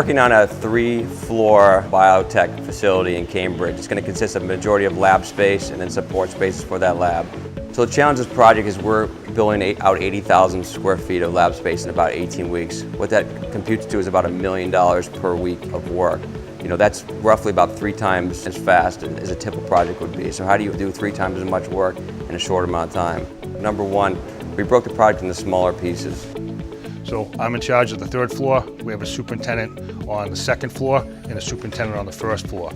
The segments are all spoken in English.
working on a 3-floor biotech facility in Cambridge. It's going to consist of a majority of lab space and then support spaces for that lab. So the challenge of this project is we're building out 80,000 square feet of lab space in about 18 weeks. What that computes to is about $1 million per week of work. You know, that's roughly about 3 times as fast as a typical project would be. So how do you do 3 times as much work in a short amount of time? Number one, we broke the project into smaller pieces. So I'm in charge of the 3rd floor. We have a superintendent on the 2nd floor and a superintendent on the 1st floor.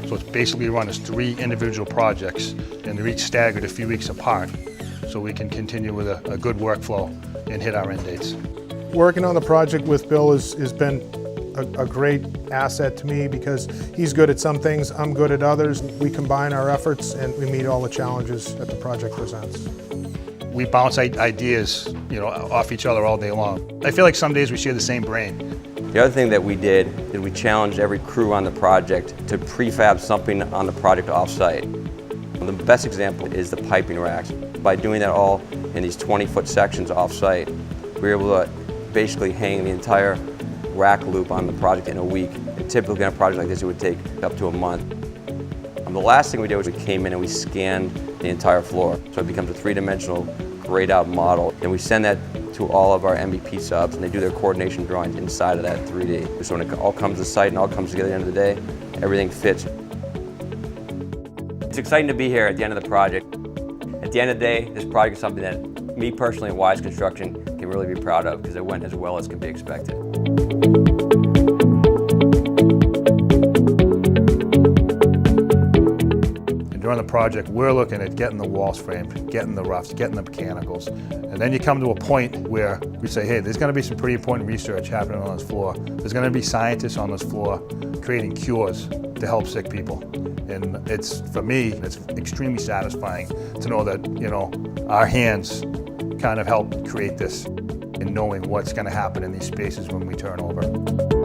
So it's basically run as 3 individual projects, and they're each staggered a few weeks apart, so we can continue with a good workflow and hit our end dates. Working on the project with Bill has been a great asset to me because he's good at some things, I'm good at others. We combine our efforts and we meet all the challenges that the project presents. We bounce ideas, off each other all day long. I feel like some days we share the same brain. The other thing that we did is we challenged every crew on the project to prefab something on the project off-site. The best example is the piping racks. By doing that all in these 20-foot sections off-site, we were able to basically hang the entire rack loop on the project in a week. And typically on a project like this, it would take up to a month. The last thing we did was we came in and we scanned the entire floor. So it becomes a 3-dimensional grayed out model. And we send that to all of our MVP subs and they do their coordination drawings inside of that 3D. So when it all comes to site and all comes together at the end of the day, everything fits. It's exciting to be here at the end of the project. At the end of the day, this project is something that me personally and Wise Construction can really be proud of because it went as well as could be expected. During the project, we're looking at getting the walls framed, getting the roughs, getting the mechanicals. And then you come to a point where we say, hey, there's going to be some pretty important research happening on this floor. There's going to be scientists on this floor creating cures to help sick people. And for me, it's extremely satisfying to know that, our hands kind of help create this and knowing what's going to happen in these spaces when we turn over.